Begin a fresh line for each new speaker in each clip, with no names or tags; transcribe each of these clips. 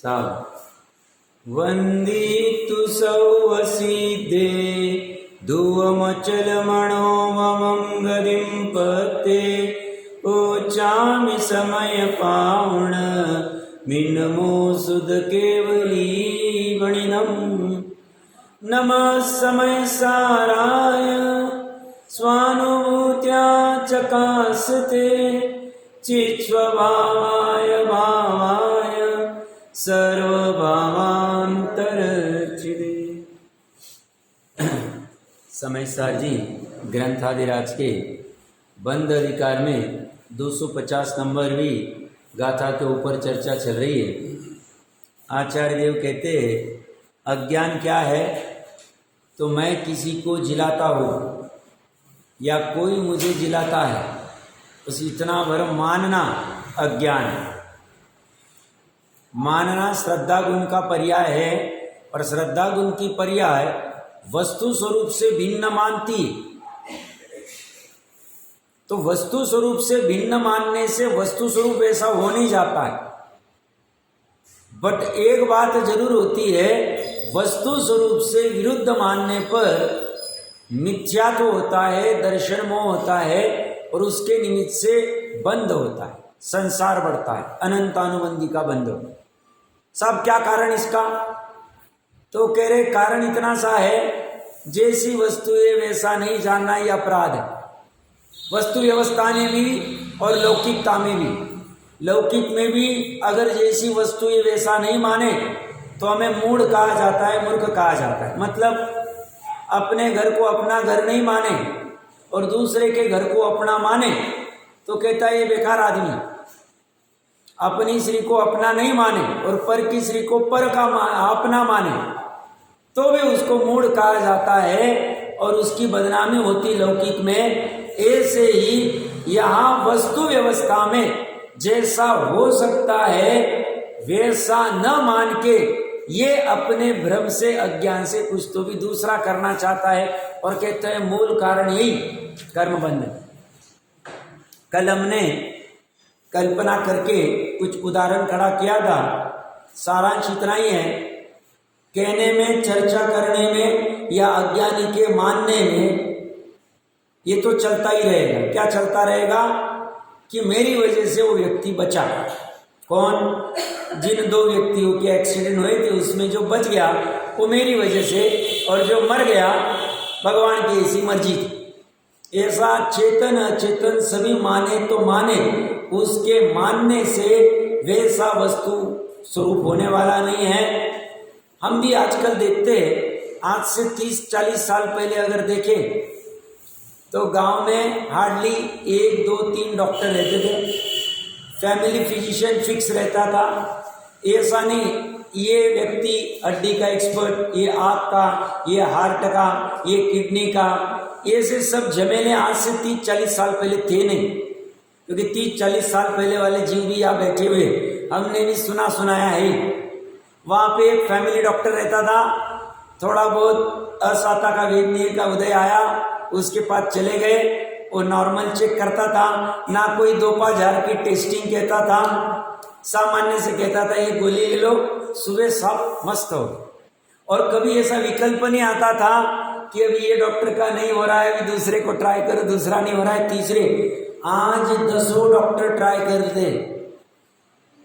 साव वंदितु सौवसीदे धुवमचलमणो ममं गदिं पते ओचामि समय पावण मिन्नमो सुद केवली वणिनम् नमः समय साराय स्वानुभूत्या चकासते चित्स्वभावाय भावाय सर्वभावांतरचिदे। समय सार जी ग्रंथादिराज के बंद अधिकार में 250 नंबरवीं गाथा के ऊपर चर्चा चल रही है। आचार्य देव कहते हैं अज्ञान क्या है? तो मैं किसी को जिलाता हूँ या कोई मुझे जिलाता है, बस इतना भर मानना अज्ञान है। मानना श्रद्धा गुण का पर्याय है और श्रद्धा गुण की पर्याय वस्तु स्वरूप से भिन्न मानती। तो वस्तु स्वरूप से भिन्न मानने से वस्तु स्वरूप ऐसा हो नहीं जाता है। बट एक बात जरूर होती है, वस्तु स्वरूप से विरुद्ध मानने पर मिथ्यात्व होता है, दर्शन मोह होता है और उसके निमित्त से बंध होता है, संसार बढ़ता है, अनंतानुबंधी का बंध होता है। सब क्या कारण इसका? तो कह रहे कारण इतना सा है, जैसी वस्तु है वैसा नहीं जानना ये अपराध है। वस्तु व्यवस्था में भी और लौकिकता में भी। लौकिक में भी अगर जैसी वस्तु ये वैसा नहीं माने तो हमें मूढ़ कहा जाता है, मूर्ख कहा जाता है। मतलब अपने घर को अपना घर नहीं माने और दूसरे के घर को अपना माने तो कहता है ये बेकार आदमी। अपनी स्त्री को अपना नहीं माने और पर की स्त्री को पर का अपना माने तो भी उसको मूढ़ कहा जाता है और उसकी बदनामी होती लौकिक में। ऐसे ही यहाँ वस्तु व्यवस्था में जैसा हो सकता है वैसा न मान के ये अपने भ्रम से, अज्ञान से कुछ तो भी दूसरा करना चाहता है और कहते हैं मूल कारण यही कर्म बंधन। कल हमने कल्पना करके कुछ उदाहरण खड़ा किया था। सारांश इतना ही है, कहने में, चर्चा करने में या अज्ञानी के मानने में ये तो चलता ही रहेगा। क्या चलता रहेगा? कि मेरी वजह से वो व्यक्ति बचा। कौन? जिन दो व्यक्तियों के एक्सीडेंट हुए थे उसमें जो बच गया वो मेरी वजह से, और जो मर गया भगवान की ऐसी मर्जी थी। ऐसा चेतन अचेतन सभी माने तो माने, उसके मानने से वैसा वस्तु स्वरूप होने वाला नहीं है। हम भी आजकल देखते हैं, आज से 30-40 साल पहले अगर देखें तो गांव में हार्डली 1, 2, 3 डॉक्टर रहते थे। फैमिली फिजिशियन फिक्स रहता था। ऐसा नहीं ये व्यक्ति हड्डी का एक्सपर्ट, ये आँख का, ये हार्ट का, ये किडनी का, ऐसे सब झमेले आज से 30-40 साल पहले थे नहीं। क्योंकि 30-40 साल पहले वाले जीव भी यहाँ बैठे हुए, हमने भी सुनाया है। वहाँ पे एक फैमिली डॉक्टर रहता था। थोड़ा बहुत असाता का वेदनीय का उदय आया, उसके पास चले गए, वो नॉर्मल चेक करता था, ना कोई दोपा झार की टेस्टिंग कहता था। सामान्य से कहता था ये गोली ले लो, सुबह सब मस्त हो। और कभी ऐसा विकल्प नहीं आता था कि अभी ये डॉक्टर का नहीं हो रहा है, अभी दूसरे को ट्राई करो, दूसरा नहीं हो रहा है, तीसरे। आज 10 डॉक्टर ट्राई करते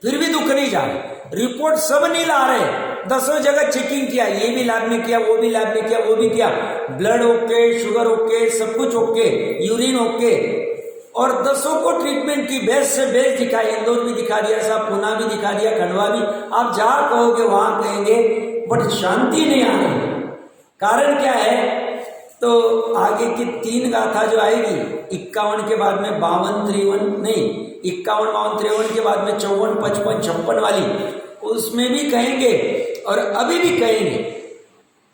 फिर भी दुख नहीं जा रहे, रिपोर्ट सब नहीं ला रहे। 10 जगह चेकिंग किया, ये भी लैब में किया, वो भी लैब में किया, वो भी किया, ब्लड ओके, शुगर ओके, सब कुछ ओके, यूरिन ओके, और 10 को ट्रीटमेंट की बेस्ट से बेस्ट दिखाई। इंदौर भी दिखा दिया, सब पुणे भी दिखा दिया, खंडवा भी। आप जहाँ कहोगे वहां कहेंगे, बट शांति नहीं आ रही। कारण क्या है? तो आगे की 3 गाथा जो आएगी, 51 के बाद में 52, 53 नहीं, 51, 52, 53 के बाद में 54, 55, 56 वाली, उसमें भी कहेंगे और अभी भी कहेंगे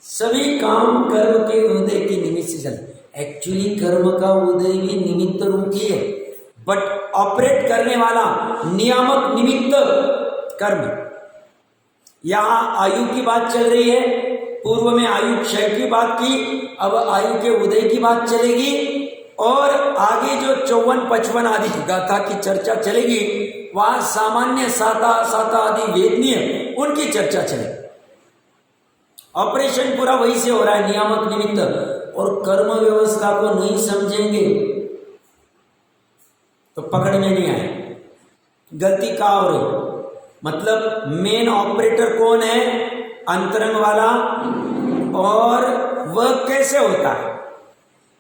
सभी काम कर्म के उदय के निमित्त से चलते। एक्चुअली कर्म का उदय भी निमित्त रूपी है, बट ऑपरेट करने वाला नियामक निमित्त कर्म। यहाँ आयु की बात चल रही है, पूर्व में आयु क्षय की बात की, अब आयु के उदय की बात चलेगी, और आगे जो 54, 55 आदि गाथा की चर्चा चलेगी वहां सामान्य साता साता आदि वेदनीय उनकी चर्चा चले। ऑपरेशन पूरा वही से हो रहा है, नियामक निमित्त, और कर्म व्यवस्था को नहीं समझेंगे तो पकड़ में नहीं आए। गलती का हो रही, मतलब मेन ऑपरेटर कौन है? अंतरंग वाला, और वह कैसे होता है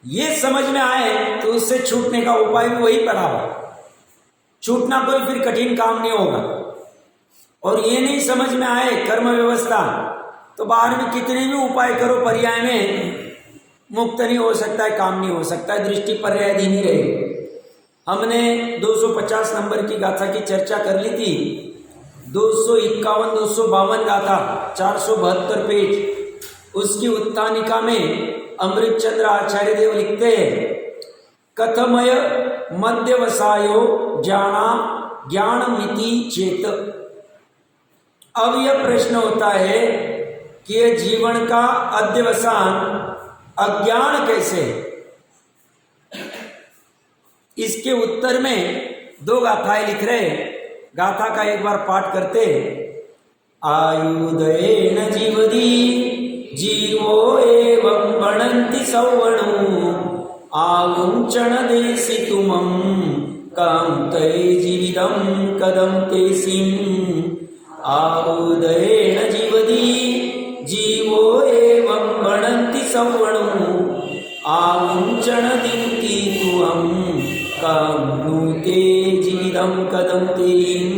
ये समझ में आए तो उससे छूटने का उपाय भी वही पड़ा हुआ। छूटना कोई फिर कठिन काम नहीं होगा। और ये नहीं समझ में आए कर्म व्यवस्था तो बाहर में कितने भी उपाय करो, पर्याय में मुक्त नहीं हो सकता है, काम नहीं हो सकता है, दृष्टि पर्यायधीन ही रहेगी। हमने 250 नंबर की गाथा की चर्चा कर ली थी। 251 252 गाथा, 472 पेज। उसकी उत्तानिका में अमृत चंद्र आचार्य देव लिखते हैं, कथमय मध्यवसायो ज्ञान मिति चेत। अब यह प्रश्न होता है कि यह जीवन का अध्यवसान अज्ञान कैसे है? इसके उत्तर में 2 गाथाएं लिख रहे। गाथा का एक बार पाठ करते। आयुधेन जीवदी जीवो एवं गणन्ति सौवणो आवुंचन देसी तुमं काम तय जीविदं कदम तेसिं। आयुधेन जीवदी जीवो एवं गणन्ति सौवणो आवुंचन दिन्ति तुमं काम नुते जीविदं कदम तेसिं।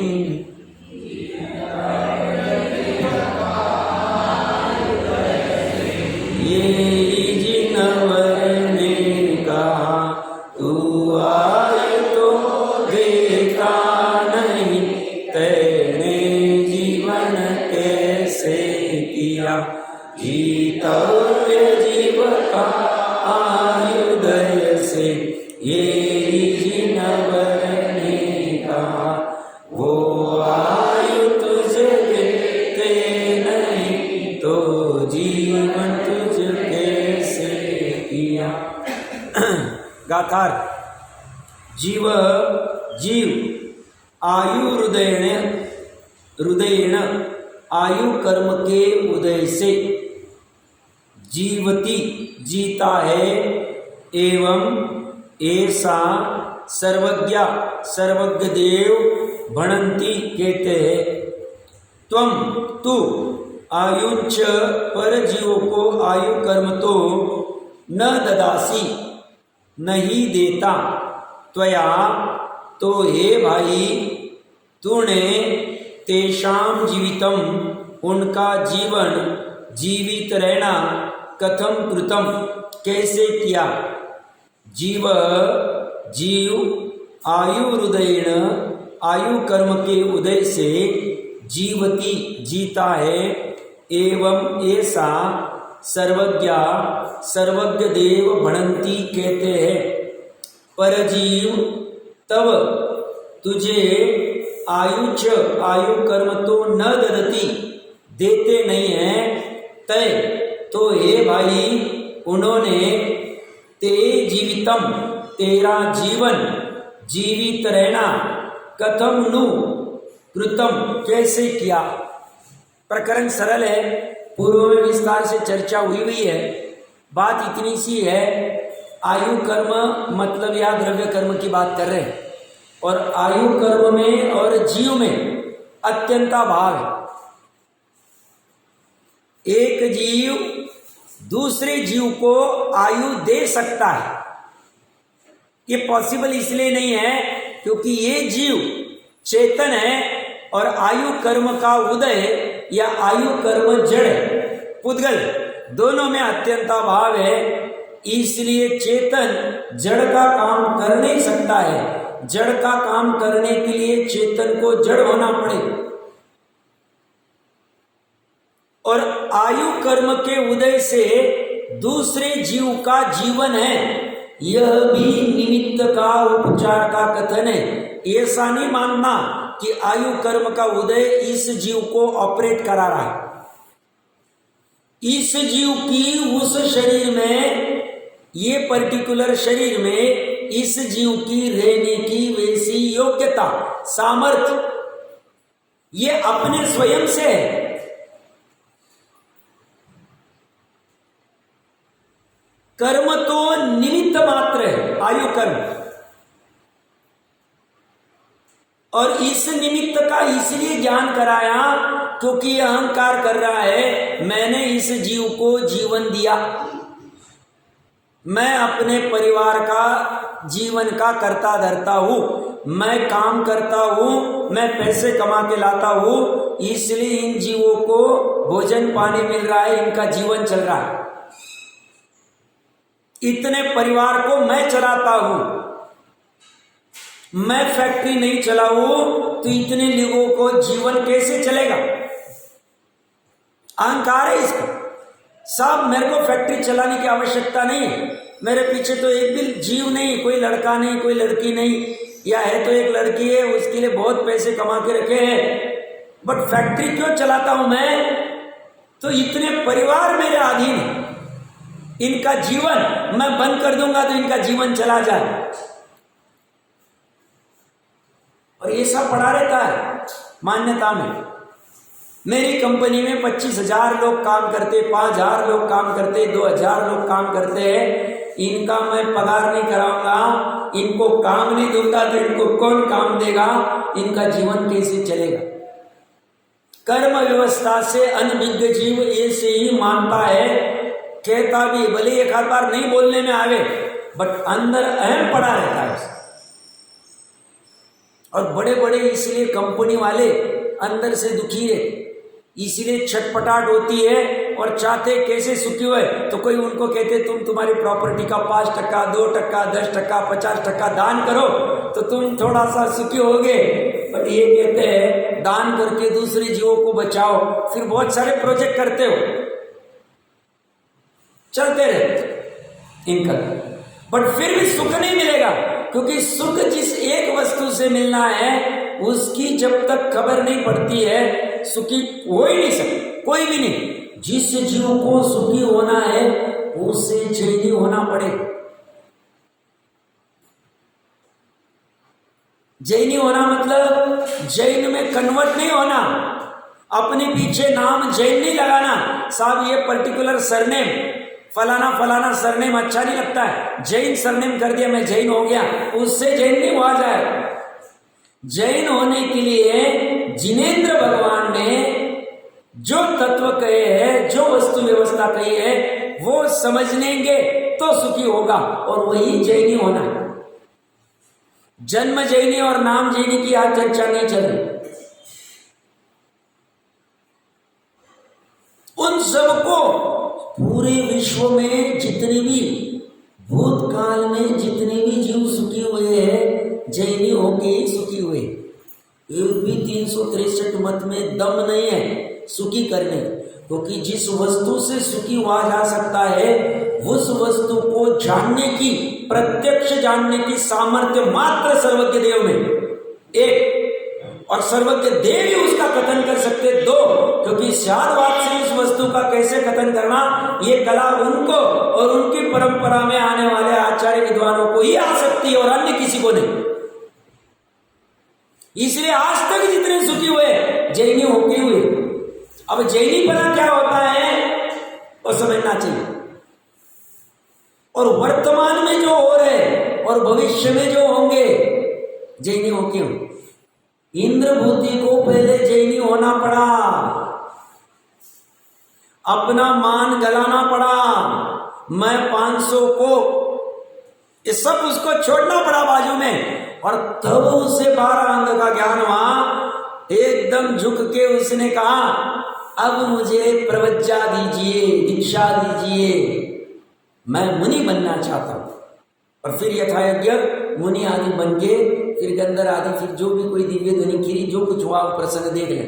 जीतव्य जीव का आयुधय से ये जिन वरने का, वो आयु तुझे देते नहीं तो जीवन तुझ कैसे किया। गाथार जीव आयु हृदयेन आयु कर्म के उदय से जीवती जीता है, एवं ऐसा सर्वज्ञ देव भणंती कहते हैं। त्वम तू आयुंच पर जीवों को आयु कर्म तो न ददासी नहीं देता, त्वया तो हे भाई तूने तेषाम जीवितम उनका जीवन जीवित रहना कथम कृतम कैसे किया। जीव आयु हृदयेन आयु कर्म के उदय से जीवती जीता है, एवं ऐसा सर्वज्ञ देव भणंती कहते हैं। परजीव तब तुझे आयु कर्म तो न ददती देते नहीं है, तय तो हे भाई उन्होंने ते जीवितम तेरा जीवन जीवित रहना कथम नु कृतम कैसे किया। प्रकरण सरल है, पूर्व में विस्तार से चर्चा हुई है। बात इतनी सी है, आयु कर्म मतलब या द्रव्य कर्म की बात कर रहे हैं, और आयु कर्म में और जीव में अत्यंता भाव है। एक जीव दूसरे जीव को आयु दे सकता है, ये पॉसिबल इसलिए नहीं है क्योंकि ये जीव चेतन है और आयु कर्म का उदय या आयु कर्म जड़ पुद्गल दोनों में अत्यंता भाव है, इसलिए चेतन जड़ का काम कर नहीं सकता है। जड़ का काम करने के लिए चेतन को जड़ होना पड़े, और आयु कर्म के उदय से दूसरे जीव का जीवन है, यह भी निमित्त का उपचार का कथन है। ऐसा नहीं मानना कि आयु कर्म का उदय इस जीव को ऑपरेट करा रहा है। इस जीव की उस शरीर में, ये पर्टिकुलर शरीर में इस जीव की रहने की वैसी योग्यता, सामर्थ्य, ये अपने स्वयं से है। कर्म तो निमित्त मात्र है, आयु कर्म, और इस निमित्त का इसलिए ज्ञान कराया क्योंकि यह अहंकार कर रहा है मैंने इस जीव को जीवन दिया, मैं अपने परिवार का जीवन का कर्ता धर्ता हूं, मैं काम करता हूं, मैं पैसे कमा के लाता हूं, इसलिए इन जीवों को भोजन पानी मिल रहा है, इनका जीवन चल रहा है, इतने परिवार को मैं चलाता हूं, मैं फैक्ट्री नहीं चलाऊं तो इतने लोगों को जीवन कैसे चलेगा? अहंकार है इसका। साहब मेरे को फैक्ट्री चलाने की आवश्यकता नहीं है, मेरे पीछे तो एक भी जीव नहीं, कोई लड़का नहीं, कोई लड़की नहीं, या है तो एक लड़की है, उसके लिए बहुत पैसे कमा के रखे हैं, बट फैक्ट्री क्यों चलाता हूं मैं? तो इतने परिवार मेरे अधीन है, इनका जीवन मैं बंद कर दूंगा तो इनका जीवन चला जाए। और ये सब पड़ा रहता है मान्यता में। मेरी कंपनी में 25,000 लोग काम करते, 5,000 लोग काम करते, 2,000 लोग काम करते हैं, इनका मैं पगार नहीं कराऊंगा, इनको काम नहीं दूंगा तो इनको कौन काम देगा? इनका जीवन कैसे चलेगा? कर्म व्यवस्था से अनभिज्ञ जीव ऐसे ही मानता है, कहता भी, भले एक आध बार नहीं बोलने में आवे, बट अंदर अहम पड़ा रहता है। और बड़े बड़े इसलिए कंपनी वाले अंदर से दुखी है, इसलिए छटपटाहट होती है और चाहते कैसे सुखी हुए। तो कोई उनको कहते तुम्हारी प्रॉपर्टी का 5%, 2%, 10%, 50% दान करो तो तुम थोड़ा सा सुखी होगे। बट ये कहते हैं दान करके दूसरे जीवों को बचाओ, फिर बहुत सारे प्रोजेक्ट करते हो, चलते रहते इनका, बट फिर भी सुख नहीं मिलेगा, क्योंकि सुख जिस एक वस्तु से मिलना है उसकी जब तक खबर नहीं पड़ती है सुखी हो ही नहीं सकता कोई भी नहीं। जिस जीव को सुखी होना है उससे जैनी होना पड़ेगा। जैनी होना मतलब जैन में कन्वर्ट नहीं होना, अपने पीछे नाम जैन नहीं लगाना। साहब ये पर्टिकुलर सरनेम फलाना फलाना सरनेम अच्छा नहीं लगता है, जैन सरनेम कर दिया मैं जैन हो गया, उससे जैन नहीं हुआ जाए। जैन होने के लिए जिनेंद्र भगवान ने जो तत्व कहे हैं, जो वस्तु व्यवस्था कही है, वो समझ लेंगे तो सुखी होगा, और वही जैनी होना है। जन्म जैनी और नाम जैनी की आज चर्चा नहीं चल रही। उन सबको पूरे विश्व में जितने भी भूतकाल में जितने भी जीव सुखी हुए हैं जैनी होके ही सुखी हुए। एक भी 363 मत में दम नहीं है सुखी करने, क्योंकि जिस वस्तु से सुखी हुआ जा सकता है उस वस्तु को जानने की, प्रत्यक्ष जानने की सामर्थ्य मात्र सर्वज्ञ देव में एक, और सर्वज्ञ देव ही उसका कथन कर सकते दो, क्योंकि शादवाद से उस वस्तु का कैसे कथन करना ये कला उनको और उनकी परंपरा में आने वाले आचार्य विद्वानों को ही आ सकती है और अन्य किसी को नहीं। इसलिए आज तक जितने सुखी हुए जैनी होके हुए। अब जैनी पना क्या होता है वो समझना चाहिए, और वर्तमान में जो हो रहे और भविष्य में जो होंगे जैनी होके हुए। इंद्रभूति को पहले जैनी होना पड़ा, अपना मान गलाना पड़ा, मैं 500 को ये सब उसको छोड़ना पड़ा बाजू में, और तब उसे 12 अंग का ज्ञान हुआ। एकदम झुक के उसने कहा अब मुझे प्रवज्जा दीजिए, दीक्षा दीजिए, मैं मुनि बनना चाहता हूं। और फिर यथायोग्य मुनि आदि बन के फिर गंधर आदि, फिर जो भी कोई दिव्य ध्वनि खीरी जो कुछ हुआ प्रसंग देख ले,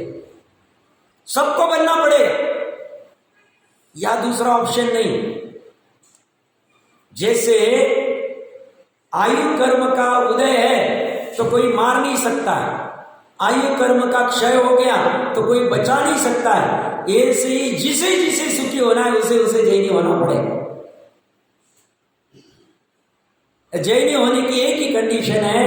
सबको बनना पड़ेगा, या दूसरा ऑप्शन नहीं। जैसे आयु कर्म का उदय है तो कोई मार नहीं सकता है, आयु कर्म का क्षय हो गया तो कोई बचा नहीं सकता है। ऐसे ही जिसे जिसे सुखी होना है उसे उसे जैनी होना पड़ेगा। जैनी होने की एक ही कंडीशन है,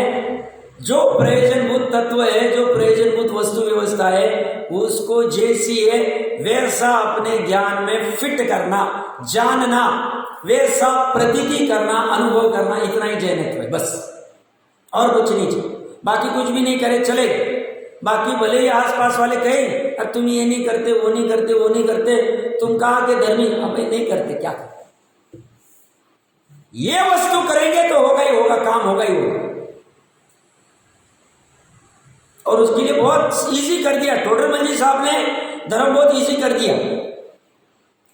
जो प्रयोजनभूत तत्व है, जो प्रयोजनभूत वस्तु व्यवस्था है, उसको जैसी है वैसा अपने ज्ञान में फिट करना, जानना, वैसा प्रतीति करना, अनुभव करना, इतना ही जैनित्व है बस, और कुछ नहीं चाहिए। बाकी कुछ भी नहीं करे चले, बाकी भले ही आसपास वाले कहें अब तुम ये नहीं करते, वो नहीं करते, वो नहीं करते, तुम कहाँ के धर्मी, अब नहीं करते, क्या करते, ये वस्तु करेंगे तो होगा ही होगा, काम होगा ही होगा। और उसके लिए बहुत इजी कर दिया टोडरमल जी साहब ने, धर्म बहुत इजी कर दिया।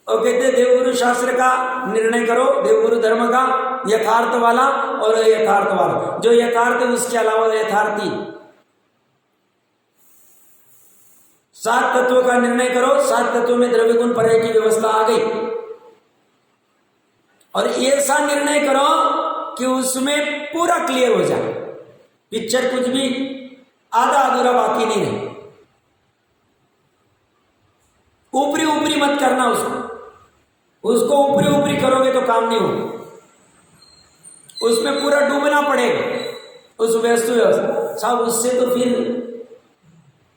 और कहते देवगुरु शास्त्र का निर्णय करो, देवगुरु धर्म का यथार्थ वाला और अयथार्थ वाला, जो यथार्थ है उसके अलावा यथार्थी। 7 तत्वों का निर्णय करो, 7 तत्वों में द्रव्य गुण पर्याय की व्यवस्था आ गई, और ऐसा निर्णय करो कि उसमें पूरा क्लियर हो जाए, पिक्चर कुछ भी आधा अधूरा बाकी नहीं रहे। ऊपरी ऊपरी मत करना उसको ऊपरी ऊपरी करोगे तो काम नहीं होगा, उसमें पूरा डूबना पड़ेगा उस वस्तु व्यवस्था साहब, उससे तो फिर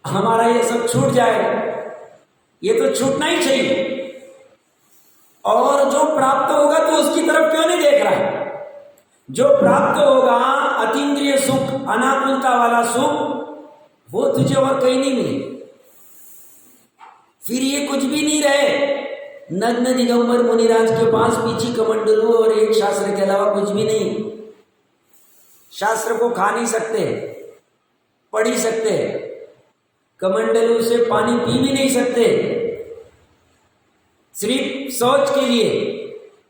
हमारा ये सब छूट जाएगा, ये तो छूटना ही चाहिए। और जो प्राप्त होगा तो उसकी तरफ क्यों नहीं देख रहा है, जो प्राप्त होगा अतीन्द्रिय सुख, अनाकुलता वाला सुख, वो तुझे और कहीं नहीं मिले, फिर ये कुछ भी नहीं रहे। नग्न दिगंबर मुनिराज के पास पीछी कमंडलू और एक शास्त्र के अलावा कुछ भी नहीं, शास्त्र को खा नहीं सकते, पढ़ ही सकते, कमंडलू से पानी पी भी नहीं सकते, सिर्फ शौच के लिए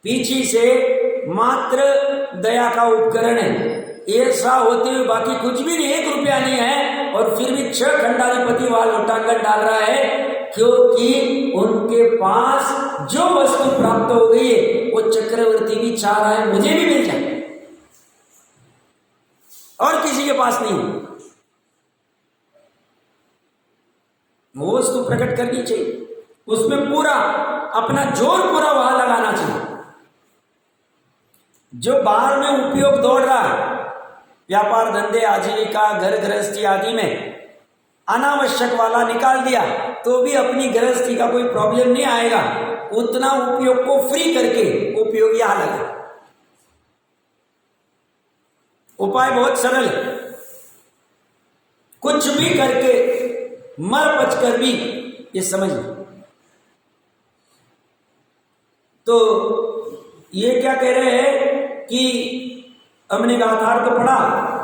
पीछे से मात्र दया का उपकरण है। ऐसा होते हुए बाकी कुछ भी नहीं, 1 रुपया नहीं है, और फिर भी 6 खंडाधिपति वाल उठाकर डाल रहा है, क्योंकि उनके पास जो वस्तु प्राप्त हो गई है वो चक्रवर्ती भी चाह रहा है मुझे भी मिल जाए, और किसी के पास नहीं। वो वस्तु प्रकट करनी चाहिए, उसमें पूरा अपना जोर पूरा वहां लगाना चाहिए। जो बाहर में उपयोग दौड़ रहा है, व्यापार धंधे आजीविका घर गृहस्थी आदि में अनावश्यक वाला निकाल दिया तो भी अपनी गृहस्थी का कोई प्रॉब्लम नहीं आएगा, उतना उपयोग को फ्री करके उपयोग यहां लगा। उपाय बहुत सरल है, कुछ भी करके मर पच कर भी ये समझ लो। तो ये क्या कह रहे हैं कि हमने गाथार्थ पढ़ा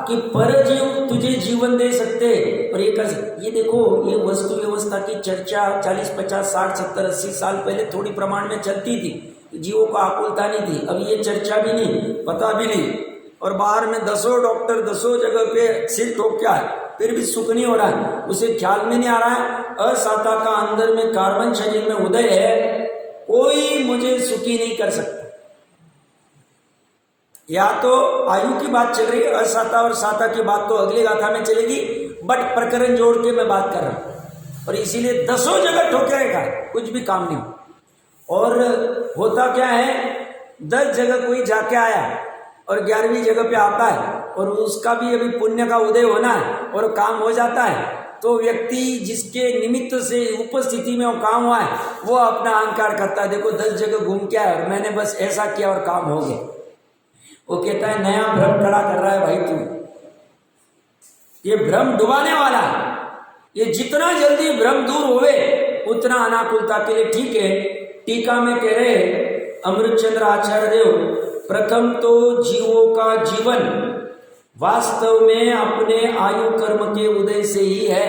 कि परजीव तुझे जीवन दे सकते और ये कर सकते। ये देखो, ये वस्तु व्यवस्था की चर्चा 40, 50, 60, 70, 80 साल पहले थोड़ी प्रमाण में चलती थी, जीवों को आकुलता नहीं थी। अब ये चर्चा भी नहीं, पता भी नहीं, और बाहर में 10 डॉक्टर 10 जगह पे सिर ठोक क्या है, फिर भी सुख नहीं हो रहा है, उसे ख्याल में नहीं आ रहा है असाता का अंदर में कार्बन शरीर में उदय है, कोई मुझे सुखी नहीं कर सकता। या तो आयु की बात चल रही है, असाता और साता की बात तो अगली गाथा में चलेगी, बट प्रकरण जोड़ के मैं बात कर रहा हूं, और इसीलिए 10 जगह ठोकरेगा, कुछ भी काम नहीं। और होता क्या है, 10 जगह कोई जाके आया और 11वीं जगह पे आता है, और उसका भी अभी पुण्य का उदय होना है और काम हो जाता है, तो व्यक्ति जिसके निमित्त से उपस्थिति में वो काम हुआ है वो अपना अहंकार करता है, देखो 10 जगह घूम के आया और मैंने बस ऐसा किया और काम हो गया। वो कहता है नया भ्रम खड़ा कर रहा है भाई तू, ये भ्रम डुबाने वाला है, ये जितना जल्दी भ्रम दूर होवे उतना अनाकुलता के लिए ठीक है। टीका में कह रहे अमृतचंद्र आचार्य देव, प्रथम तो जीवों का जीवन वास्तव में अपने आयु कर्म के उदय से ही है,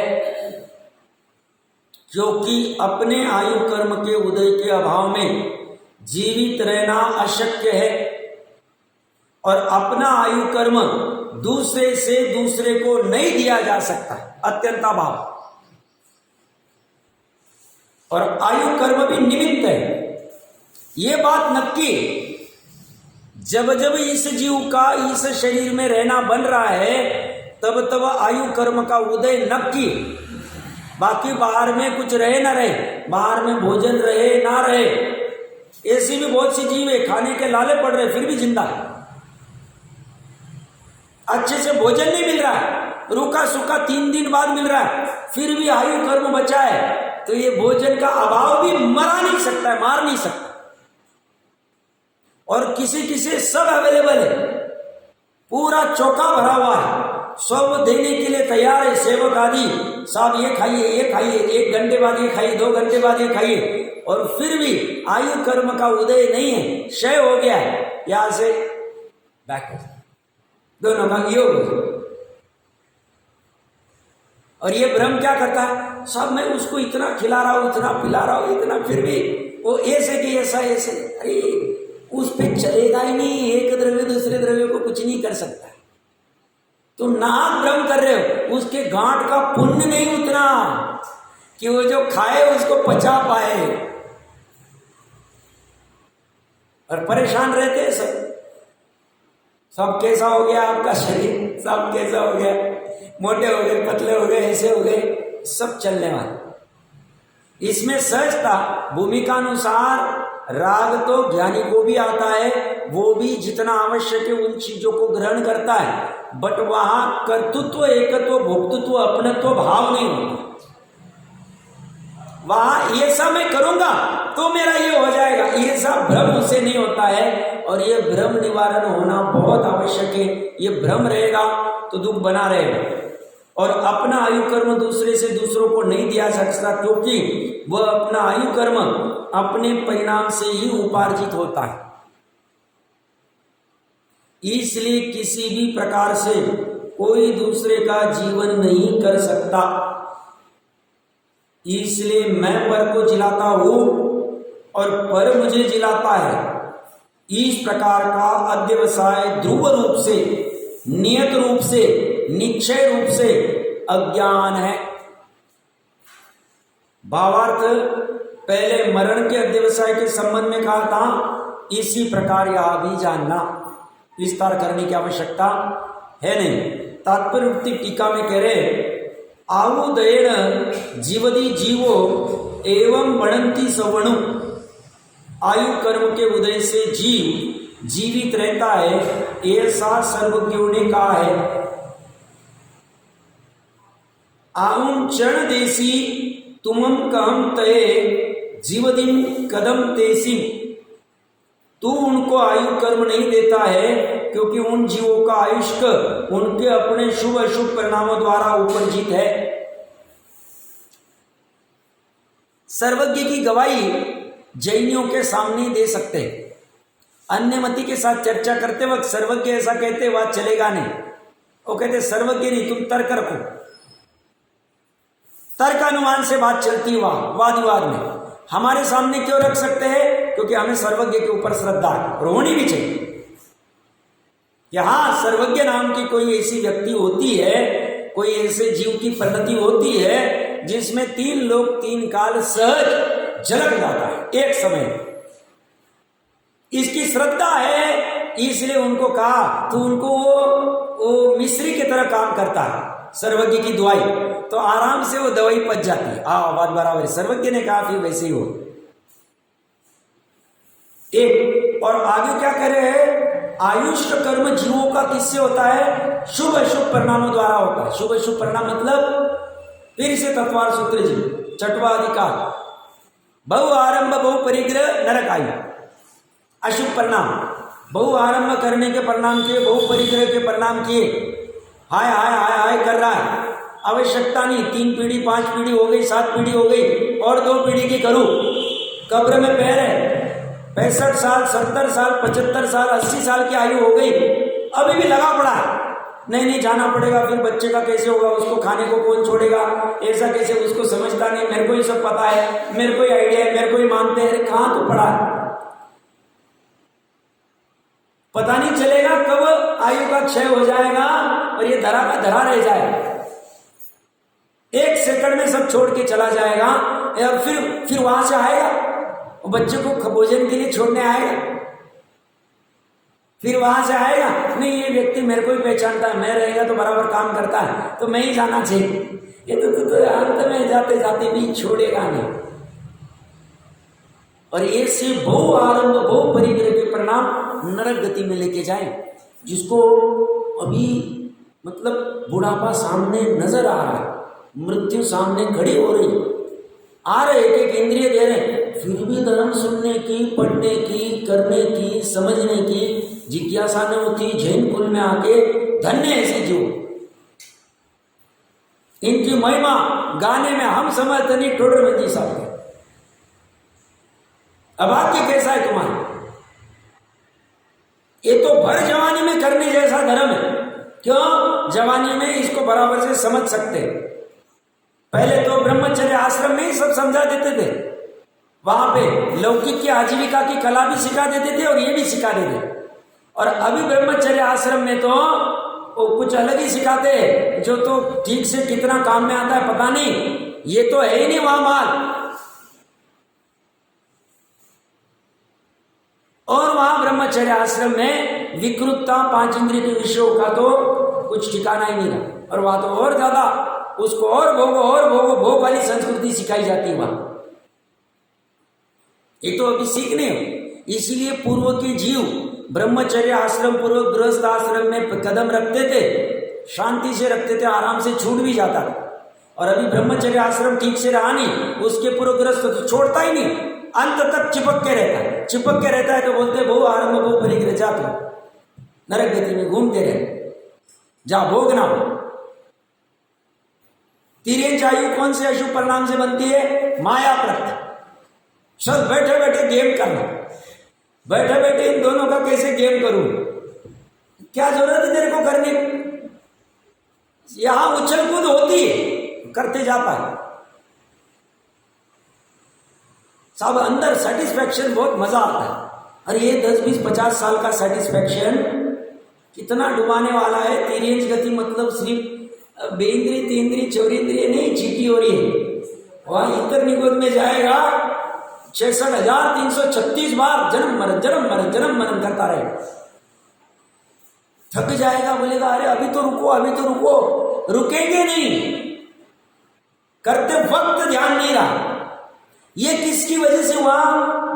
क्योंकि अपने आयु कर्म के उदय के अभाव में जीवित रहना अशक्य है, और अपना आयु कर्म दूसरे से दूसरे को नहीं दिया जा सकता, अत्यंत अभाव। और आयु कर्म भी निमित्त है, ये बात नक्की। जब जब इस जीव का इस शरीर में रहना बन रहा है तब तब आयु कर्म का उदय नक्की। बाकी बाहर में कुछ रहे ना रहे, बाहर में भोजन रहे ना रहे, ऐसी भी बहुत सी जीव है खाने के लाले पड़ रहे फिर भी जिंदा है। अच्छे से भोजन नहीं मिल रहा है, रूखा सूखा 3 दिन बाद मिल रहा है, फिर भी आयु कर्म बचा है, तो ये भोजन का अभाव भी मरा नहीं सकता है, मार नहीं सकता। और किसी किसी सब अवेलेबल है, पूरा चौका भरा हुआ है, सब देने के लिए तैयार है, सेवक आदि साहब ये खाइए, ये खाइए, 1 घंटे बाद ये खाइए, 2 घंटे बाद ये खाइए, और फिर भी आयु कर्म का उदय नहीं है, क्षय हो गया है, यहां से बैक दोनों का योग। और ये ब्रह्म क्या करता है, सब मैं उसको इतना खिला रहा हूं, इतना पिला रहा हूं, इतना, फिर भी वो ऐसे कि ऐसा ऐसे, अरे उस पे चलेगा ही नहीं, एक द्रव्य दूसरे द्रव्य को कुछ नहीं कर सकता। तुम नाक ब्रह्म कर रहे हो, उसके गांठ का पुण्य नहीं उतना कि वो जो खाए उसको पचा पाए, और परेशान रहते हैं सब। सब कैसा हो गया आपका शरीर, सब कैसा हो गया, मोटे हो गए, पतले हो गए, ऐसे हो गए, सब चलने वाले। इसमें सहजता भूमिका अनुसार राग तो ज्ञानी को भी आता है, वो भी जितना आवश्यक है उन चीजों को ग्रहण करता है, बट वहां कर्तृत्व, एकत्व, भोक्तृत्व, अपनत्व भाव नहीं होता। वहां ये सब मैं करूंगा तो मेरा ये हो जाएगा, ये सब भ्रम उसे नहीं होता है। और ये भ्रम निवारण होना बहुत आवश्यक है। ये भ्रम रहेगा तो दुख बना रहेगा, और अपना आयु कर्म दूसरे से दूसरों को नहीं दिया सकता, क्योंकि वह अपना आयु कर्म अपने परिणाम से ही उपार्जित होता है। इसलिए किसी भी प्रकार से कोई दूसरे का जीवन नहीं कर सकता। इसलिए मैं पर को जिलाता हूं और पर मुझे जिलाता है। इस प्रकार का अध्यवसाय ध्रुव रूप से, नियत रूप से, निश्चय रूप से अज्ञान है। भावार्थ पहले मरण के अध्यवसाय के संबंध में कहा था, इसी प्रकार यह भी जानना, विस्तार करने की आवश्यकता है नहीं। तात्पर्य वृत्ति टीका में कह रहे, आयुदयेन जीवदी जीवो एवं बढ़ंती सवणु। आयु कर्म के उदय से जीव जीवित रहता है, ऐसा सर्वज्ञों ने कहा है। आउन चरण देसी तुमम कहम तये जीवदिन कदम तेसी। तू उनको आयु कर्म नहीं देता है, क्योंकि उन जीवों का आयुष्क उनके अपने शुभ अशुभ परिणामों द्वारा उपर्जित है। सर्वज्ञ की गवाही जैनियों के सामने दे सकते हैं। अन्य मति के साथ चर्चा करते वक्त सर्वज्ञ ऐसा कहते, बात चलेगा नहीं। वो कहते सर्वज्ञ नहीं, तुम तर्क रखो। तर्क अनुमान से बात चलती है वाद विवाद में। हमारे सामने क्यों रख सकते हैं? क्योंकि हमें सर्वज्ञ के ऊपर श्रद्धा है, और होनी भी चाहिए। यहां सर्वज्ञ नाम की कोई ऐसी व्यक्ति होती है, कोई ऐसे जीव की परिणति होती है जिसमें 3 लोक 3 काल सहज झलक जाता है एक समय। इसकी श्रद्धा है, इसलिए उनको कहा, तो उनको वो मिस्त्री की तरह काम करता है सर्वज्ञ की दवाई, तो आराम से वो दवाई पच जाती है। बात बराबर है, सर्वज्ञ ने कहा फिर वैसे ही हो। एक और आगे क्या कह रहे हैं, आयुष्क कर्म जीवों का किससे होता है? शुभ अशुभ परिणामों द्वारा होता है। शुभ अशुभ परिणाम मतलब, फिर से तत्वार सूत्र जी, छठवां अधिकार, बहु आरंभ बहु परिग्रह नरक आयु। अशुभ परिणाम, बहु आरंभ करने के परिणाम किए, बहु परिग्रह के परिणाम किए, हाय हाय हाय हाय कर रहा है, आवश्यकता नहीं। 3 पीढ़ी 5 पीढ़ी हो गई, 7 पीढ़ी हो गई, और 2 पीढ़ी की करूं। कब्र में पैर है, 65 साल 70 साल 75 साल 80 साल की आयु हो गई, अभी भी लगा पड़ा है, नहीं जाना पड़ेगा, फिर बच्चे का कैसे होगा, उसको खाने को कौन छोड़ेगा, ऐसा कैसे, उसको समझता नहीं, मेरे को ही सब पता है, मेरे को ही आइडिया है, मेरे को ही मानते हैं। कहां तो पड़ा है, पता नहीं चलेगा कब आयु का क्षय हो जाएगा और ये धरा का धरा रह जाएगा। 1 सेकंड में सब छोड़ के चला जाएगा, और फिर वहां से आएगा, और बच्चे को भोजन के लिए छोड़ने आएगा, फिर वहां से आएगा, नहीं ये व्यक्ति मेरे को ही पहचानता है, मैं रहेगा तो बराबर काम करता है, तो मैं ही जाना चाहिए। ये तो अंत में जाते जाते भी छोड़ेगा नहीं। और ये से बहु आरंभ बहु परिग्रह के परिणाम नरक गति में लेके जाए, जिसको अभी मतलब बुढ़ापा सामने नजर आ रहा है, मृत्यु सामने खड़ी हो रही, आ रहे एक एक इंद्रिय दे रहे, फिर भी धर्म सुनने की, पढ़ने की, करने की, समझने की जिज्ञासा न होती। जैन कुल में आके धन्य ऐसे जीव, इनकी महिमा गाने में हम समझते नहीं, टोडर मंजी साहब। अब आपके कैसा है तुम्हारा? ये तो भर जवानी में करने जैसा धर्म है। क्यों? जवानी में इसको बराबर से समझ सकते। पहले तो ब्रह्मचर्य आश्रम में ही सब समझा देते थे, वहां पे लौकिक की आजीविका की कला भी सिखा देते थे और ये भी सिखा देते। और अभी ब्रह्मचर्य आश्रम में तो वो कुछ अलग ही सिखाते हैं, जो तो ठीक से कितना काम में आता है पता नहीं, ये तो है ही नहीं वहां माल। और वहां ब्रह्मचर्य आश्रम में विकृतता, 5 इंद्रिय के विषयों का तो कुछ ठिकाना ही नहीं रहा। और वहां तो और ज्यादा उसको और भोगो भोग वाली संस्कृति सिखाई जाती है वहां। ये तो अभी सीखने हो। इसीलिए पूर्व के जीव ब्रह्मचर्य आश्रम पूर्वक गृहस्थ आश्रम में कदम रखते थे, शांति से रखते थे, आराम से छूट भी जाता था। और अभी ब्रह्मचर्य आश्रम ठीक से रहा नहीं, उसके पूर्व गृहस्थ तो छोड़ता ही नहीं, अंत तक चिपक के रहता है। चिपक के रहता है तो बोलते बहु आरंभ बहु परिग्रह, जा तो नरक गति में घूमते रहे, जा भोग ना हो। तिर्यंच आयु कौन से अशुभ परिणाम से बनती है? माया प्रत्य। सब बैठे बैठे गेम करना, बैठे बैठे इन दोनों का कैसे गेम करूं, क्या जरूरत है तेरे को करने? यहां उछल कूद होती है, करते जाता है सब, अंदर सेटिस्फैक्शन, बहुत मजा आता है। और ये 10, 20, 50 साल का सेटिस्फैक्शन कितना डुबाने वाला है। तिर्यंच गति मतलब सिर्फ बेइंद्रिय, तीन्द्रिय, चौरिंद्रिय नहीं, चीटी हो रही है। वहां इतर निगोद में जाएगा 66,336 बार जन्म मरण करता रहे, थक जाएगा, बोलेगा अरे अभी तो रुको, रुकेंगे नहीं, करते वक्त ध्यान नहीं रहा। ये किसकी वजह से हुआ?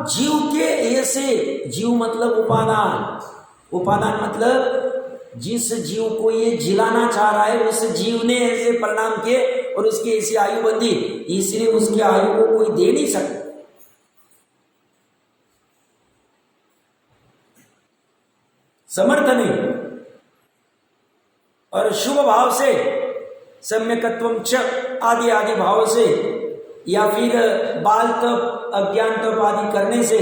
जीव के ऐसे, जीव मतलब उपादान मतलब जिस जीव को ये जिलाना चाह रहा है, उस जीव ने ऐसे परिणाम किए और उसकी ऐसी आयु बंधी, इसलिए उसकी आयु को कोई दे नहीं सकता। समर्थ नहीं। और शुभ भाव से, सम्यकत्वम च आदि भाव से, या फिर बाल तप, अज्ञान तप आदि करने से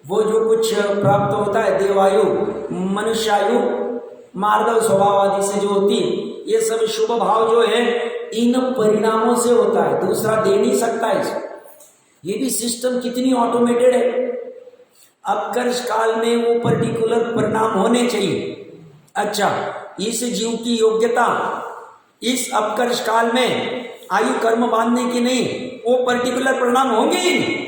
वो जो कुछ प्राप्त होता है, देवायु, मनुष्यायु, मार्दव स्वभाव आदि से जो होती है, ये सब शुभ भाव जो है इन परिणामों से होता है, दूसरा दे नहीं सकता है। ये भी सिस्टम कितनी ऑटोमेटेड है। अपकर्ष काल में वो पर्टिकुलर परिणाम होने चाहिए। अच्छा, इस जीव की योग्यता इस अपकर्ष काल में आयु कर्म बांधने की नहीं, वो पर्टिकुलर परिणाम होंगे ही नहीं।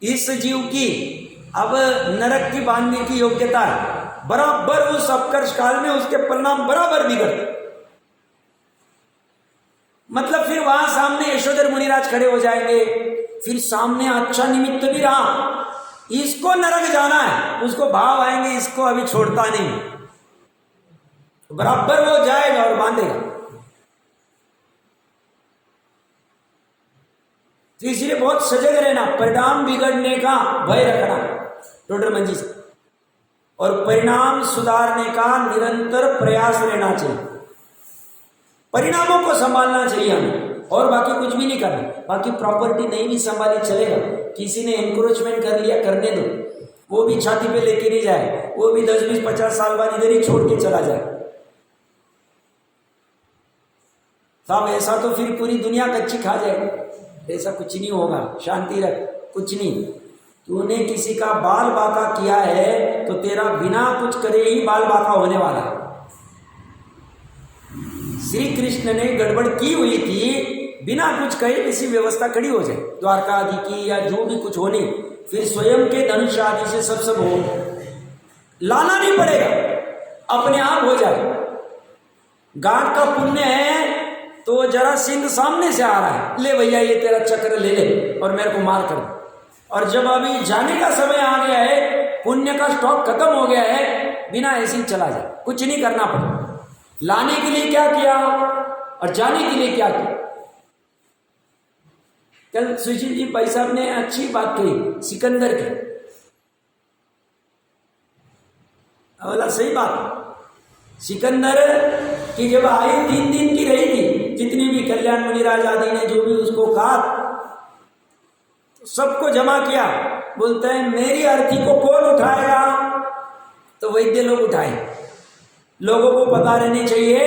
इस जीव की अब नरक की बांधने की योग्यता है, बराबर उस अपकर्ष काल में उसके परिणाम बराबर बिगड़ते। मतलब फिर वहां सामने यशोधर मुनिराज खड़े हो जाएंगे, फिर सामने अच्छा निमित्त भी रहा, इसको नरक जाना है, उसको भाव आएंगे, इसको अभी छोड़ता नहीं, बराबर वो जाएगा और बांधेगा। तो इसलिए बहुत सजग रहना, परिणाम बिगड़ने का भय रखना टोडर मंजी से, और परिणाम सुधारने का निरंतर प्रयास रहना चाहिए। परिणामों को संभालना चाहिए हमें, और बाकी कुछ भी नहीं करना। बाकी प्रॉपर्टी नहीं भी संभाली चलेगा, किसी ने एनक्रोचमेंट कर लिया, करने दो, वो भी छाती पे लेके नहीं जाए, वो भी 10, 20, 50 साल बाद इधर ही छोड़ के चला जाए। साहब ऐसा तो फिर पूरी दुनिया कच्ची खा जाएगी। ऐसा कुछ नहीं होगा, शांति रख, कुछ नहीं। तूने किसी का बाल बाका किया है तो तेरा बिना कुछ करे ही बाल बाका होने वाला है। श्री कृष्ण ने गड़बड़ की हुई थी, बिना कुछ कहे किसी व्यवस्था खड़ी हो जाए, द्वारका आदि की या जो भी कुछ होनी, फिर स्वयं के धनुष आदि से सब हो, लाना नहीं पड़ेगा, अपने आप हो जाए। गांठ का पुण्य है तो जरा सिंह सामने से आ रहा है, ले भैया ये तेरा चक्र ले ले और मेरे को मार कर दे। और जब अभी जाने का समय आ गया है पुण्य का स्टॉक खत्म हो गया है, बिना ऐसे ही चला जाए, कुछ नहीं करना पड़ा। लाने के लिए क्या किया और जाने के लिए क्या किया। कल सुशील जी भाई साहब ने अच्छी बात कही सिकंदर की, बोला सही बात। सिकंदर की जब आयु 3 दिन की रही थी, जितनी भी कल्याण मुनिराज आदि ने जो भी उसको कहा, तो सबको जमा किया। बोलते हैं मेरी अर्थी को कौन उठाएगा, तो वैद्य लोग उठाए। लोगों को पता रहनी चाहिए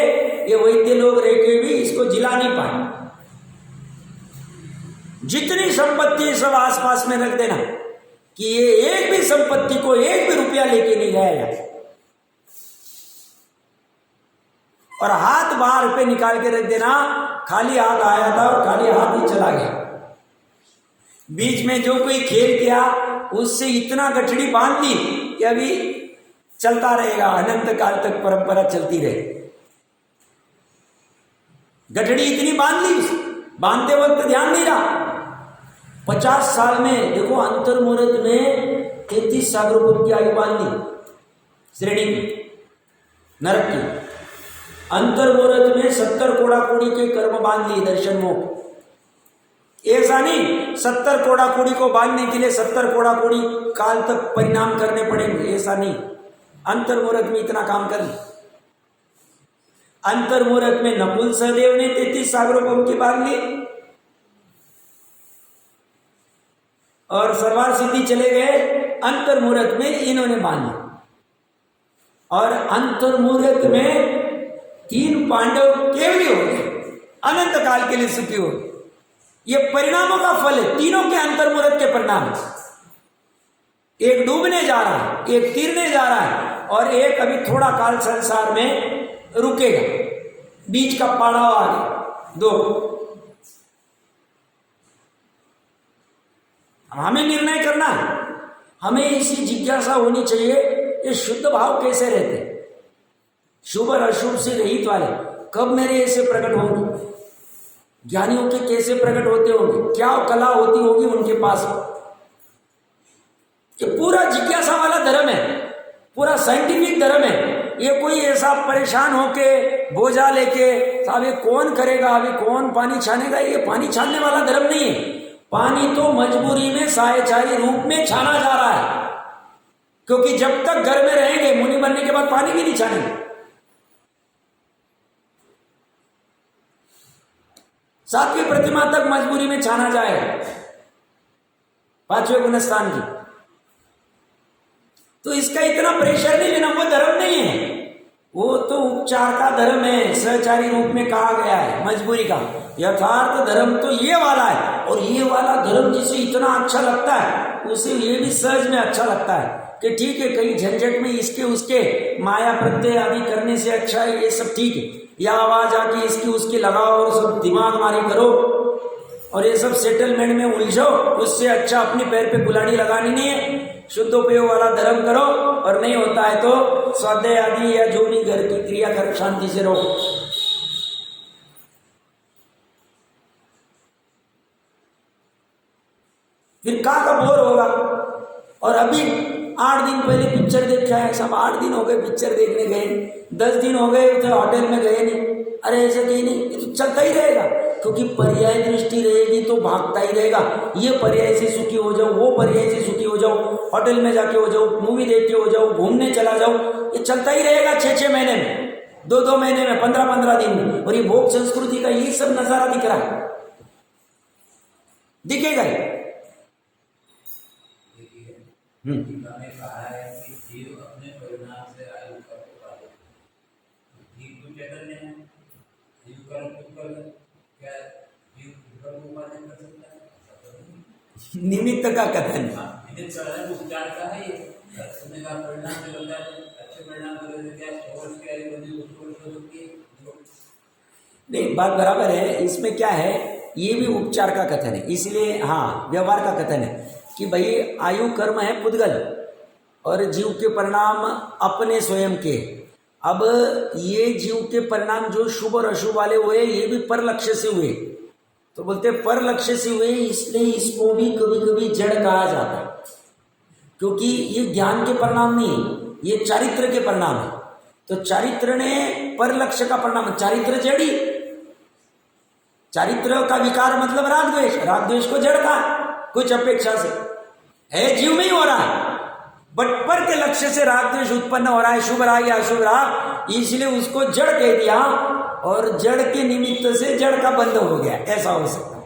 ये वैद्य लोग रह के भी इसको जिला नहीं पाए। जितनी संपत्ति सब आसपास में रख देना कि ये एक भी संपत्ति को एक भी रुपया लेके नहीं गया, और हाथ बाहर पे निकाल के रख देना, खाली हाथ आया था और खाली हाथ ही चला गया। बीच में जो कोई खेल किया उससे इतना गठड़ी बांध दी कि अभी चलता रहेगा, अनंत काल तक परंपरा चलती रहे। गठड़ी इतनी बांध ली, बांधते वक्त ध्यान नहीं रहा। 50 साल में देखो अंतर मुहूर्त में 33 सागरों की आयु बांध दी श्रेणी की नरक की। अंतर मुहूर्त में 70 कोड़ा कोड़ी के कर्म बांध लिए दर्शन मोक्ष। ऐसा नहीं 70 कोड़ा कोड़ी को बांधने के लिए 70 कोड़ा कोड़ी काल तक परिणाम करने पड़ेंगे, ऐसा नहीं। अंतर मुहूर्त में इतना काम कर लिया। अंतर मुहूर्त में नकुल सहदेव ने 33 सागरों की बांध ली और सर्वार सिद्धि चले गए। अंतर मुहूर्त में इन्होंने बांधा और अंतर मुहूर्त में 3 पांडव केवली हो गए, अनंत काल के लिए सुखी हो गए। ये परिणामों का फल है, तीनों के अंतर मुहूर्त के परिणाम। एक डूबने जा रहा है, एक तीरने जा रहा है और एक अभी थोड़ा काल संसार में रुकेगा, बीच का पड़ाव आ गया। 2 हमें निर्णय करना है, हमें इसी जिज्ञासा होनी चाहिए ये शुद्ध भाव कैसे रहते, शुभ और अशुभ से रहित वाले कब मेरे ऐसे प्रकट होंगे। ज्ञानियों के कैसे प्रकट होते होंगे, क्या कला होती होगी उनके पास। ये पूरा जिज्ञासा वाला धर्म है, पूरा साइंटिफिक धर्म है। ये कोई ऐसा परेशान होके बोझा लेके अभी कौन करेगा, अभी कौन पानी छानेगा, ये पानी छानने वाला धर्म नहीं है। पानी तो मजबूरी में सायचारी रूप में छाना जा रहा है, क्योंकि जब तक घर में रहेंगे मुनि बनने के बाद पानी भी नहीं छानेंगे। सातवीं प्रतिमा तक मजबूरी में छाना जाएगा, 5वें गुणस्थान की। तो इसका इतना प्रेशर नहीं लेना, वो धर्म नहीं है, वो तो उपचार का धर्म है, सहचारी रूप में कहा गया है, मजबूरी का। यथार्थ धर्म तो ये वाला है, और ये वाला धर्म जिसे इतना अच्छा लगता है उसे ये भी सहज में अच्छा लगता है कि ठीक है, कहीं झंझट में इसके उसके माया प्रत्यय आदि करने से अच्छा है ये सब ठीक है, या आवाज आके इसकी उसकी लगाओ और सब दिमाग मारी करो और ये सब सेटलमेंट में उलझो, उससे अच्छा अपने पैर पे कुल्हाड़ी लगानी नहीं है। शुद्धोपयोग वाला धर्म करो, और नहीं होता है तो स्वाध्याय आदि या जो भी घर की क्रिया कर शांति से रहो। फिर का बोर होगा। और अभी 8 दिन पहले पिक्चर देख के आए, सब 8 दिन हो गए पिक्चर देखने गए, 10 दिन हो गए तो होटल में गए नहीं। अरे ऐसे कहीं नहीं, ये तो चलता ही रहेगा, क्योंकि पर्याय दृष्टि रहेगी तो भागता ही रहेगा। ये पर्याय से सुखी हो जाओ, वो पर्याय से सुखी हो जाओ, होटल में जाके हो जाओ, मूवी देख के हो जाओ, घूमने चला जाओ, ये चलता ही रहेगा 6-6 महीने में, 2-2 महीने में, 15-15 दिन में। और ये भोग संस्कृति का ये सब नजारा दिख रहा है, दिखेगा ही। निमित्त का कथन नहीं, बात बराबर है। इसमें क्या है, ये भी उपचार का कथन है, इसलिए हाँ व्यवहार का कथन है कि भाई आयु कर्म है पुद्गल और जीव के परिणाम अपने स्वयं के। अब ये जीव के परिणाम जो शुभ और अशुभ वाले हुए, ये भी पर लक्ष्य से हुए, तो बोलते पर लक्ष्य से हुए, इसलिए इसको भी कभी कभी जड़ कहा जाता है। क्योंकि ये ज्ञान के परिणाम नहीं है, ये चारित्र के परिणाम है। तो चारित्र ने पर लक्ष्य का परिणाम, चारित्र जड़ी, चारित्र का विकार मतलब राग द्वेष, राग द्वेष को जड़ का कुछ अपेक्षा से है, जीव में ही हो रहा है, बट पर के लक्ष्य से राग द्वेष उत्पन्न हो रहा है, शुभ राग या अशुभ राग, इसलिए उसको जड़ कह दिया और जड़ के निमित्त से जड़ का बंध हो गया, ऐसा हो सकता है।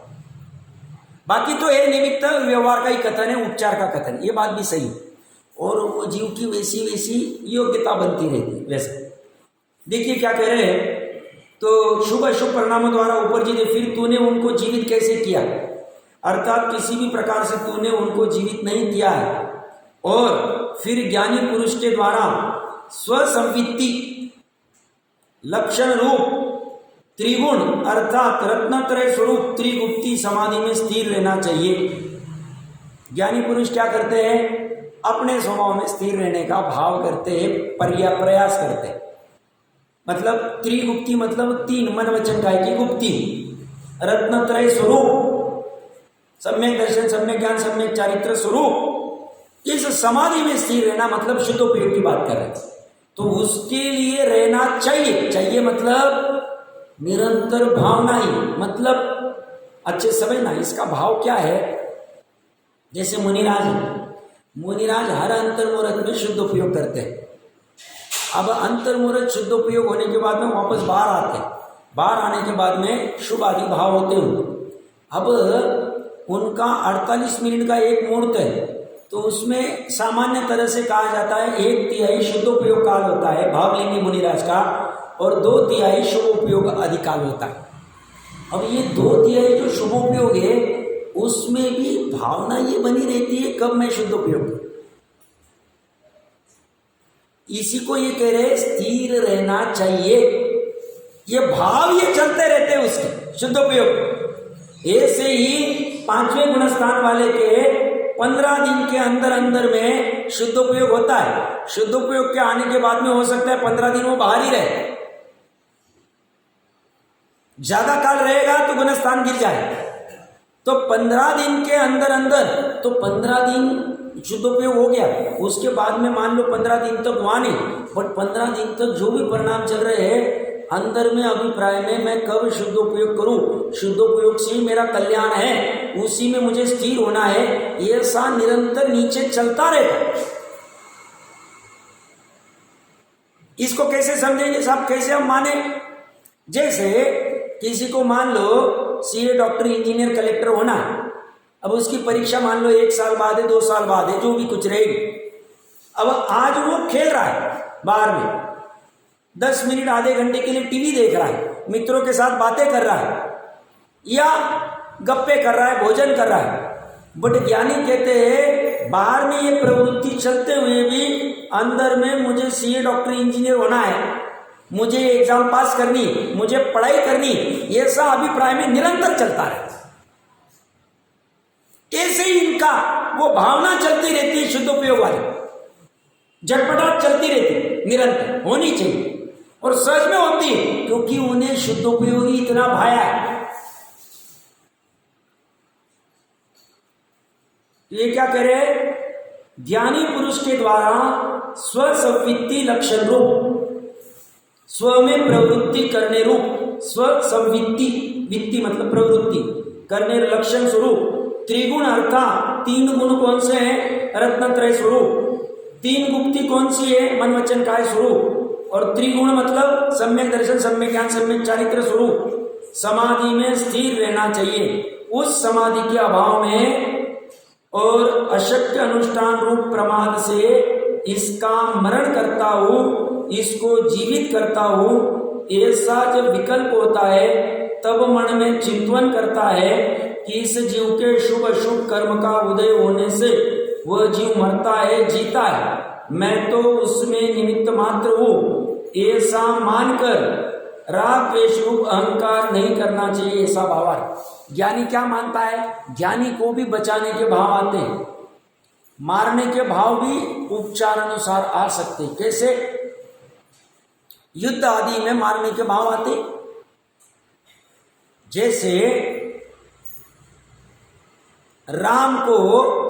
बाकी तो ये निमित्त व्यवहार का ही कथन है, उपचार का कथन, ये बात भी सही है। और वो जीव की वैसी वैसी योग्यता बनती रहती है। वैसे देखिए क्या कह रहे हैं, तो शुभ अशुभ परिणामों द्वारा ऊपर जी ने फिर तूने उनको जीवित कैसे किया, अर्थात किसी भी प्रकार से तूने उनको जीवित नहीं किया है। और फिर ज्ञानी पुरुष के द्वारा स्वसंवित्ति लक्षण रूप त्रिगुण अर्थात रत्नत्रय स्वरूप त्रिगुप्ती समाधि में स्थिर रहना चाहिए। ज्ञानी पुरुष क्या करते हैं, अपने स्वभाव में स्थिर रहने का भाव करते हैं, प्रयास करते हैं। मतलब त्रिगुप्ती मतलब तीन मन वचन काय की गुप्ती, रत्नत्रय स्वरूप, सम्यक दर्शन, सम्यक ज्ञान, सम्यक चारित्र स्वरूप, इस समाधि में स्थिर रहना मतलब शुद्धोपयोग की बात कर रहे हैं। तो उसके लिए रहना चाहिए, चाहिए मतलब निरंतर भावना ही, मतलब अच्छे समझना इसका भाव क्या है। जैसे मुनिराज हर अंतर्मुहूर्त में शुद्ध उपयोग करते हैं। अब अंतर्मुहूर्त शुद्ध उपयोग होने के बाद में वापस बाहर आते हैं, बाहर आने के बाद में शुभ आदि भाव होते हैं। अब उनका 48 मिनट का एक मुहूर्त है, तो उसमें सामान्य तरह से कहा जाता है 1/3 शुद्धोपयोग काल होता है भावलिंगी मुनिराज का, और 2/3 शुभ उपयोग अधिकाल होता है। अब ये 2/3 जो शुभ उपयोग है उसमें भी भावना ये बनी रहती है, कब मैं शुद्ध उपयोग करूं, इसी को ये कह रहे स्थिर रहना चाहिए। ये भाव ये चलते रहते हैं उसके शुद्ध उपयोग। ऐसे ही 5वें गुणस्थान वाले के 15 दिन के अंदर अंदर में शुद्ध उपयोग होता है। शुद्ध उपयोग के आने के बाद में हो सकता है 15 दिन वो बाहर ही रहे, ज्यादा काल रहेगा तो गुणस्थान गिर जाए। तो 15 दिन के अंदर अंदर, तो 15 दिन शुद्ध उपयोग हो गया, उसके बाद में मान लो 15 दिन तक हुआ नहीं, बट 15 दिन तक जो भी परिणाम चल रहे हैं अंदर में अभिप्राय में मैं कब शुद्ध उपयोग करूं, शुद्ध उपयोग से ही मेरा कल्याण है, उसी में मुझे स्थिर होना है, ये सा निरंतर नीचे चलता रहेगा। इसको कैसे समझेंगे साहब, कैसे हम माने। जैसे किसी को मान लो सीए, डॉक्टर, इंजीनियर, कलेक्टर होना है, अब उसकी परीक्षा मान लो 1 साल बाद है, 2 साल बाद है, जो भी कुछ रहेगी। अब आज वो खेल रहा है बाहर में, 10 मिनट आधे घंटे के लिए टीवी देख रहा है, मित्रों के साथ बातें कर रहा है या गप्पे कर रहा है, भोजन कर रहा है। बट ज्ञानी कहते हैं बाहर में ये प्रवृत्ति चलते हुए भी अंदर में मुझे सीए, डॉक्टर, इंजीनियर होना है, मुझे एग्जाम पास करनी, मुझे पढ़ाई करनी, ये सब अभिप्राय में निरंतर चलता है। ऐसे ही इनका वो भावना चलती रहती है, शुद्ध उपयोग वाली झटपटाहट चलती रहती, निरंतर होनी चाहिए, और सहज में होती है क्योंकि उन्हें शुद्ध उपयोगी इतना भाया है। ये क्या कह रहे, ज्ञानी पुरुष के द्वारा स्वसंवित्ति लक्षण रूप, स्व में प्रवृत्ति करने रूप, स्वसंवित्ति, वित्ति मतलब प्रवृत्ति करने लक्षण स्वरूप त्रिगुण अर्थात 3 गुण कौन से हैं, रत्नत्रय स्वरूप, 3 गुप्ती कौन सी है, मन वचन काय स्वरूप, और त्रिगुण मतलब सम्यक दर्शन, सम्यक ज्ञान, सम्यक चारित्र स्वरूप समाधि में स्थिर रहना चाहिए। उस समाधि के अभाव में और अशक्य अनुष्ठान रूप प्रमाद से इसका मरण करता हूं, इसको जीवित करता हूं, ऐसा जब विकल्प होता है तब मन में चिंतन करता है कि इस जीव के शुभ अशुभ कर्म का उदय होने से वह जीव मरता है, जीता है, मैं तो उसमें निमित्त मात्र हूं, ऐसा मानकर राग द्वेष रूप अहंकार नहीं करना चाहिए, ऐसा भावार्थ। ज्ञानी क्या मानता है, ज्ञानी को भी बचाने के भाव आते हैं, मारने के भाव भी उपचार अनुसार आ सकते। कैसे, युद्ध आदि में मारने के भाव आते, जैसे राम को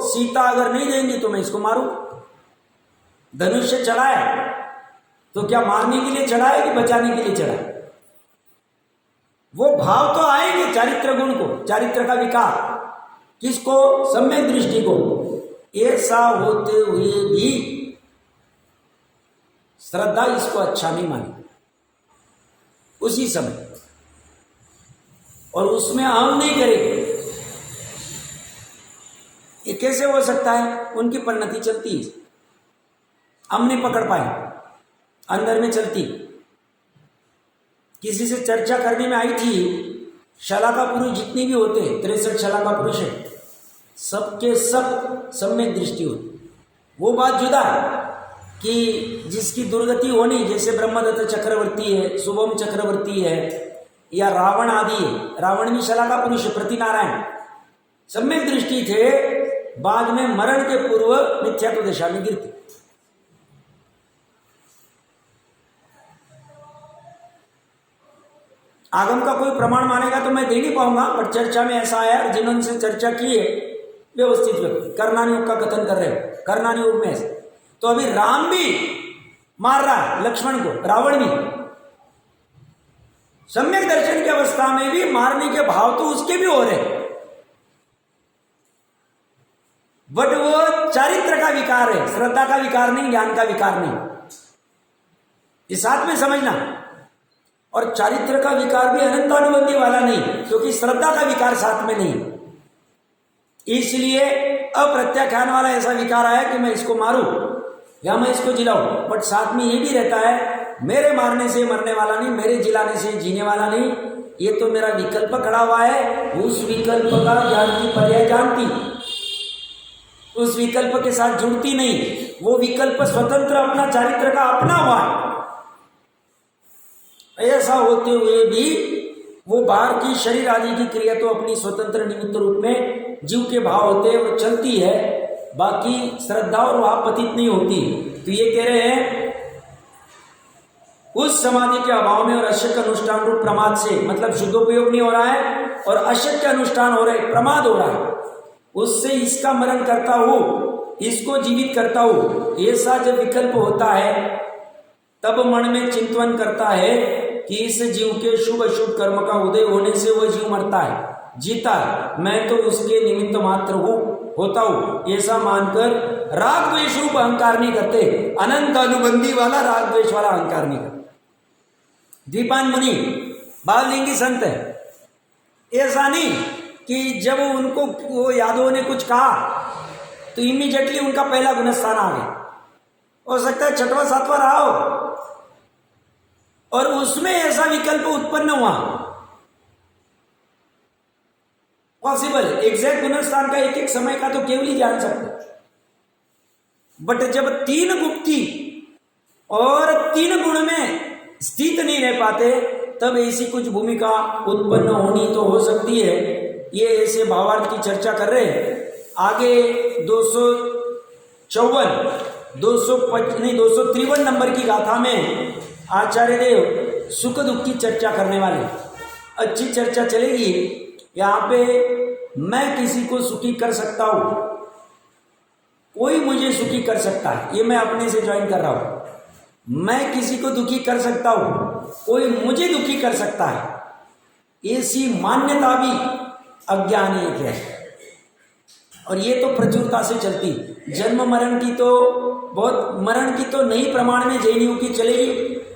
सीता अगर नहीं देंगी तो मैं इसको मारूं। धनुष से चढ़ा है तो क्या मारने के लिए चढ़ा है कि बचाने के लिए चढ़ा है? वो भाव तो आएंगे चारित्र गुण को, चारित्र का विकार किसको? सम्यक दृष्टि को। ऐसा होते हुए भी श्रद्धा इसको अच्छा नहीं मानी उसी समय, और उसमें अहम नहीं करेगी। ये कैसे हो सकता है? उनकी परिणति चलती है, हम नहीं पकड़ पाए, अंदर में चलती। किसी से चर्चा करने में आई थी, शलाका पुरुष जितनी भी होते हैं, 63 शलाका पुरुष है, सबके सब सम्यक दृष्टि होती। वो बात जुदा है कि जिसकी दुर्गति होनी, जैसे ब्रह्मदत्त चक्रवर्ती है, शुभम चक्रवर्ती है, या रावण आदि है। रावण भी शलाका पुरुष है, प्रतिनारायण सम्यक दृष्टि थे, बाद में मरण के पूर्व मिथ्यात्व दशा में गिरते। आगम का कोई प्रमाण मानेगा तो मैं दे नहीं पाऊंगा, पर चर्चा में ऐसा आया, जिन्होंने चर्चा की है व्यवस्थित व्यक्ति कर्णानी योग का कथन कर रहे हैं, कर्णानी योग में। तो अभी राम भी मार रहा है लक्ष्मण को, रावण भी सम्यक दर्शन की अवस्था में भी मारने के भाव तो उसके भी हो रहे, बट वो चारित्र का विकार है, श्रद्धा का विकार नहीं, ज्ञान का विकार नहीं। इस साथ में समझना। और चारित्र का विकार भी अनंतानुबंधी वाला नहीं, क्योंकि श्रद्धा का विकार साथ में नहीं। इसलिए अप्रत्याख्यान वाला ऐसा विकार आया कि मैं इसको मारूं या मैं इसको जिलाऊं, बट साथ में ये भी रहता है मेरे मारने से मरने वाला नहीं, मेरे जिलाने से जीने वाला नहीं, ये तो मेरा विकल्प खड़ा हुआ है। उस विकल्प का ज्ञान की पर्याय जानती, उस विकल्प के साथ जुड़ती नहीं। वो विकल्प स्वतंत्र अपना चारित्र का अपना हुआ है। ऐसा होते हुए भी वो बाहर की शरीर आदि की क्रिया तो अपनी स्वतंत्र निमित्त रूप में जीव के भाव होते हैं, वो चलती है, बाकी श्रद्धा और वहां पतित नहीं होती। तो ये कह रहे हैं उस समाधि के अभाव में और अशक्य अनुष्ठान रूप प्रमाद से, मतलब शुद्धोपयोग नहीं हो रहा है और अशक्य अनुष्ठान हो रहा है, प्रमाद हो रहा है, उससे इसका मरण करता हूं, इसको जीवित करता हूं, ऐसा जब विकल्प होता है तब मन में चिंतन करता है कि इस जीव के शुभ अशुभ कर्म का उदय होने से वह जीव मरता है, जीता है, मैं तो उसके निमित्त मात्र होता हूं, ऐसा मानकर राग द्वेष रूप अहंकार नहीं करते, अनंत अनुबंधी वाला राग द्वेष वाला अहंकार नहीं करते। दीपान मुनि बाललिंगी संत है, ऐसा नहीं कि जब उनको वो यादवों ने कुछ कहा तो इमीडिएटली उनका पहला गुणस्थान आ गया। हो सकता है छठवां सातवां रहा हो और उसमें ऐसा विकल्प उत्पन्न हुआ, पॉसिबल। एग्जैक्ट गुणस्थान का एक एक समय का तो केवल ही जान सकते, बट जब तीन गुप्ती और तीन गुण में स्थित नहीं रह पाते तब ऐसी कुछ भूमिका उत्पन्न होनी तो हो सकती है। ये ऐसे भावार्थ की चर्चा कर रहे हैं। आगे 253 नंबर की गाथा में आचार्य देव सुख दुख की चर्चा करने वाले, अच्छी चर्चा चलेगी। यहाँ पे मैं किसी को सुखी कर सकता हूं, कोई मुझे सुखी कर सकता है, ये मैं अपने से ज्वाइन कर रहा हूं। मैं किसी को दुखी कर सकता हूं, कोई मुझे दुखी कर सकता है, ऐसी मान्यता भी अज्ञान एक है। और ये तो प्रचुरता से चलती, जन्म मरण की तो बहुत, मरण की तो नई प्रमाण में जैनियों की चलेगी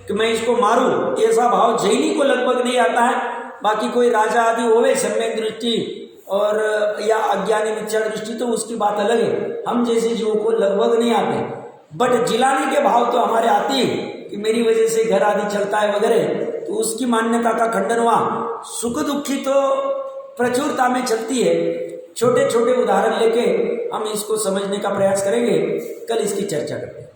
कि मैं इसको मारूं, ऐसा भाव जैनी को लगभग नहीं आता है। बाकी कोई राजा आदि होवे सम्यक दृष्टि और या अज्ञानी मिथ्या दृष्टि तो उसकी बात अलग है, हम जैसे जीवों को लगभग नहीं आते। बट जिलाने के भाव तो हमारे आती है कि मेरी वजह से घर आदि चलता है वगैरह, तो उसकी मान्यता का खंडन हुआ। सुख दुखी तो प्रचुरता में चलती है। छोटे छोटे उदाहरण लेके हम इसको समझने का प्रयास करेंगे, कल इसकी चर्चा करते हैं।